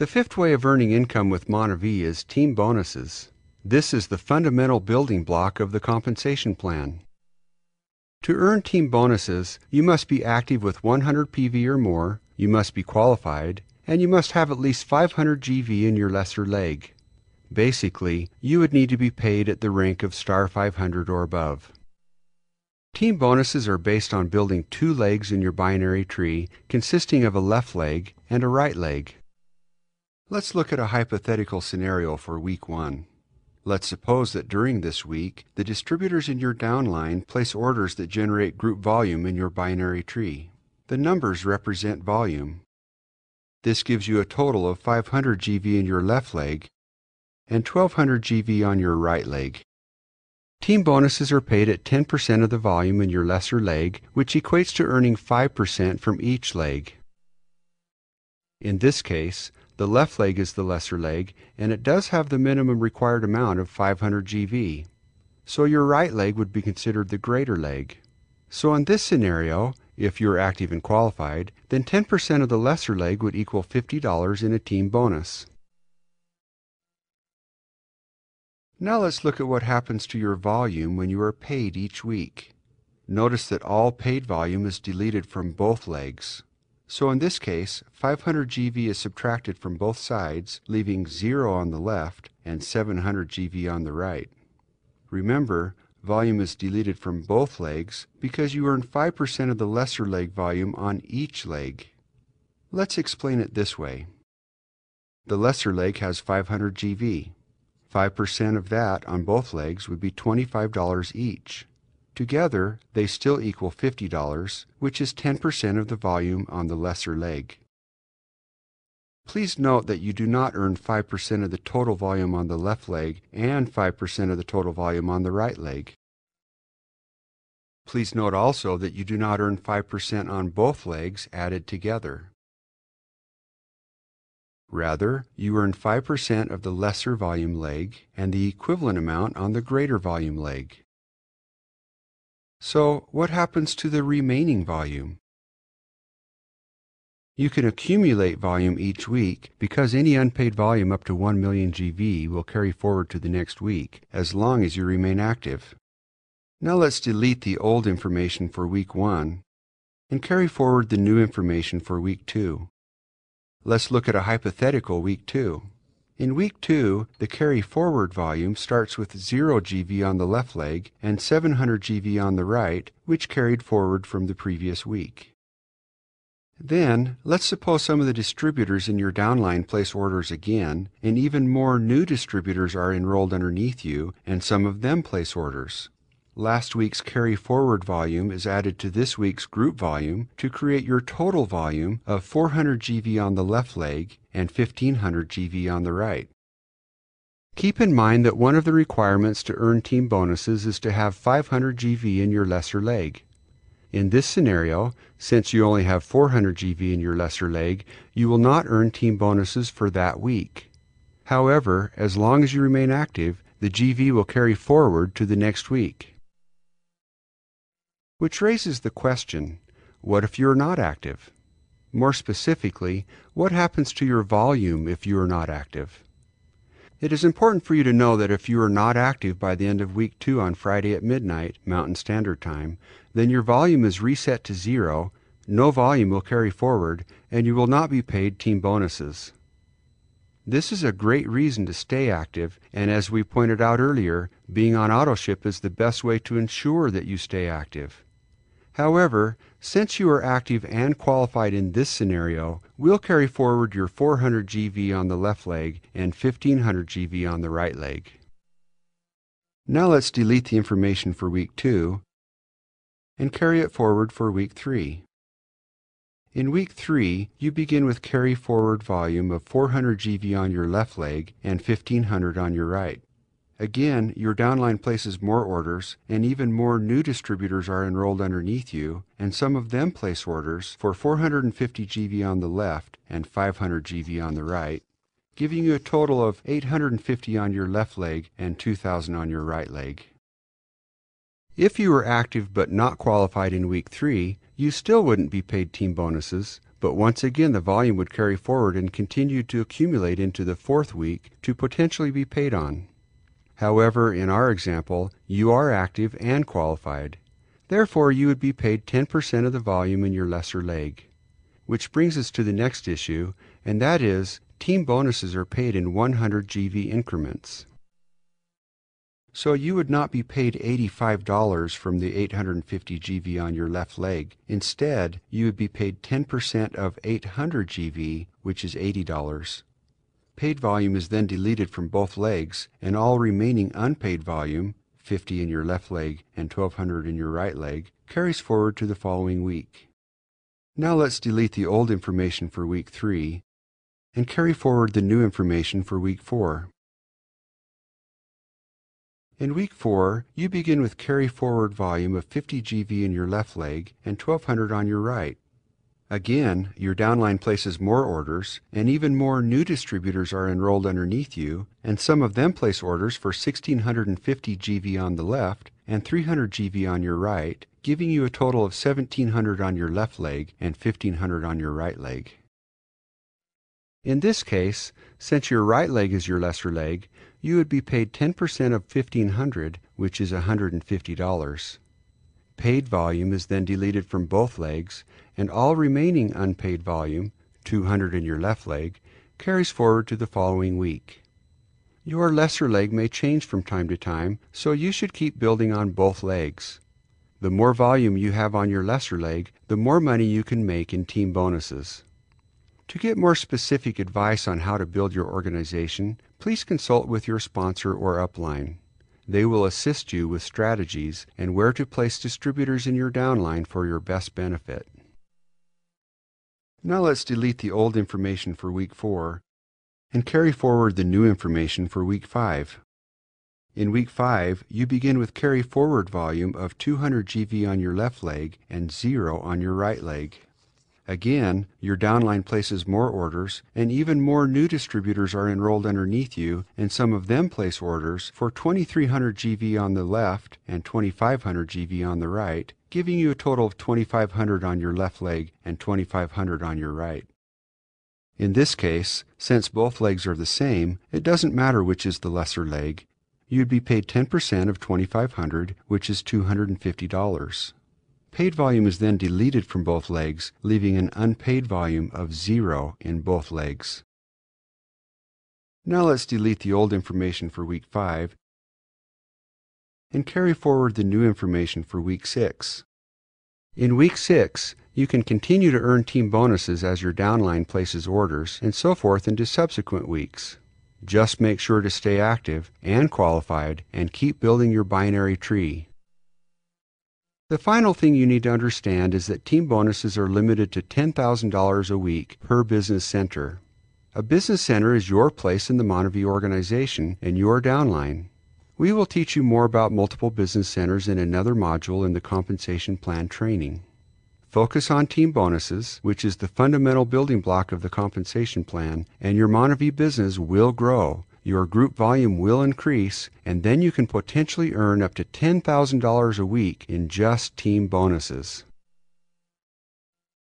The fifth way of earning income with MONAVIE is team bonuses. This is the fundamental building block of the compensation plan. To earn team bonuses, you must be active with 100 PV or more, you must be qualified, and you must have at least 500 GV in your lesser leg. Basically, you would need to be paid at the rank of star 500 or above. Team bonuses are based on building two legs in your binary tree consisting of a left leg and a right leg. Let's look at a hypothetical scenario for week 1. Let's suppose that during this week, the distributors in your downline place orders that generate group volume in your binary tree. The numbers represent volume. This gives you a total of 500 GV in your left leg and 1200 GV on your right leg. Team bonuses are paid at 10% of the volume in your lesser leg, which equates to earning 5% from each leg. In this case, the left leg is the lesser leg, and it does have the minimum required amount of 500 GV. So your right leg would be considered the greater leg. So in this scenario, if you're active and qualified, then 10% of the lesser leg would equal $50 in a team bonus. Now let's look at what happens to your volume when you are paid each week. Notice that all paid volume is deleted from both legs. So in this case, 500 GV is subtracted from both sides, leaving 0 on the left and 700 GV on the right. Remember, volume is deleted from both legs because you earn 5% of the lesser leg volume on each leg. Let's explain it this way. The lesser leg has 500 GV. 5% of that on both legs would be $25 each. Together, they still equal $50, which is 10% of the volume on the lesser leg. Please note that you do not earn 5% of the total volume on the left leg and 5% of the total volume on the right leg. Please note also that you do not earn 5% on both legs added together. Rather, you earn 5% of the lesser volume leg and the equivalent amount on the greater volume leg. So, what happens to the remaining volume? You can accumulate volume each week because any unpaid volume up to 1 million GV will carry forward to the next week, as long as you remain active. Now let's delete the old information for week 1 and carry forward the new information for week 2. Let's look at a hypothetical week 2. In week 2, the carry forward volume starts with 0 GV on the left leg and 700 GV on the right, which carried forward from the previous week. Then, let's suppose some of the distributors in your downline place orders again, and even more new distributors are enrolled underneath you, and some of them place orders. Last week's carry forward volume is added to this week's group volume to create your total volume of 400 GV on the left leg and 1500 GV on the right. Keep in mind that one of the requirements to earn team bonuses is to have 500 GV in your lesser leg. In this scenario, since you only have 400 GV in your lesser leg, you will not earn team bonuses for that week. However, as long as you remain active, the GV will carry forward to the next week. Which raises the question, what if you're not active? More specifically, what happens to your volume if you are not active? It is important for you to know that if you are not active by the end of week 2 on Friday at midnight, Mountain Standard Time, then your volume is reset to 0, no volume will carry forward, and you will not be paid team bonuses. This is a great reason to stay active, and as we pointed out earlier, being on autoship is the best way to ensure that you stay active. However, since you are active and qualified in this scenario, we'll carry forward your 400 GV on the left leg and 1500 GV on the right leg. Now let's delete the information for week 2 and carry it forward for week 3. In week 3, you begin with carry forward volume of 400 GV on your left leg and 1500 on your right. Again, your downline places more orders, and even more new distributors are enrolled underneath you, and some of them place orders for 450 GV on the left and 500 GV on the right, giving you a total of 850 on your left leg and 2,000 on your right leg. If you were active but not qualified in week 3, you still wouldn't be paid team bonuses, But once again, the volume would carry forward and continue to accumulate into the fourth week to potentially be paid on. However, in our example, you are active and qualified. Therefore, you would be paid 10% of the volume in your lesser leg. Which brings us to the next issue, and that is, team bonuses are paid in 100 GV increments. So you would not be paid $85 from the 850 GV on your left leg. Instead, you would be paid 10% of 800 GV, which is $80. Paid volume is then deleted from both legs, and all remaining unpaid volume, 50 in your left leg and 1200 in your right leg, carries forward to the following week. Now let's delete the old information for week 3 and carry forward the new information for week 4. In week 4, you begin with carry forward volume of 50 GV in your left leg and 1200 on your right. Again, your downline places more orders, and even more new distributors are enrolled underneath you, and some of them place orders for 1650 GV on the left and 300 GV on your right, giving you a total of 1700 on your left leg and 1500 on your right leg. In this case, since your right leg is your lesser leg, you would be paid 10% of 1500, which is $150. Paid volume is then deleted from both legs, and all remaining unpaid volume, 200 in your left leg, carries forward to the following week. Your lesser leg may change from time to time, so you should keep building on both legs. The more volume you have on your lesser leg, the more money you can make in team bonuses. To get more specific advice on how to build your organization, please consult with your sponsor or upline. They will assist you with strategies and where to place distributors in your downline for your best benefit. Now let's delete the old information for week 4 and carry forward the new information for week 5. In week 5, you begin with carry forward volume of 200 GV on your left leg and 0 on your right leg. Again, your downline places more orders, and even more new distributors are enrolled underneath you, and some of them place orders for 2300 GV on the left and 2500 GV on the right, giving you a total of 2500 on your left leg and 2500 on your right. In this case, since both legs are the same, it doesn't matter which is the lesser leg. You'd be paid 10% of 2500, which is $250. Paid volume is then deleted from both legs, leaving an unpaid volume of 0 in both legs. Now let's delete the old information for week 5 and carry forward the new information for week 6. In week 6, you can continue to earn team bonuses as your downline places orders, and so forth into subsequent weeks. Just make sure to stay active and qualified and keep building your binary tree. The final thing you need to understand is that team bonuses are limited to $10,000 a week per business center. A business center is your place in the MONAVIE organization and your downline. We will teach you more about multiple business centers in another module in the compensation plan training. Focus on team bonuses, which is the fundamental building block of the compensation plan, and your MONAVIE business will grow. Your group volume will increase, and then you can potentially earn up to $10,000 a week in just team bonuses.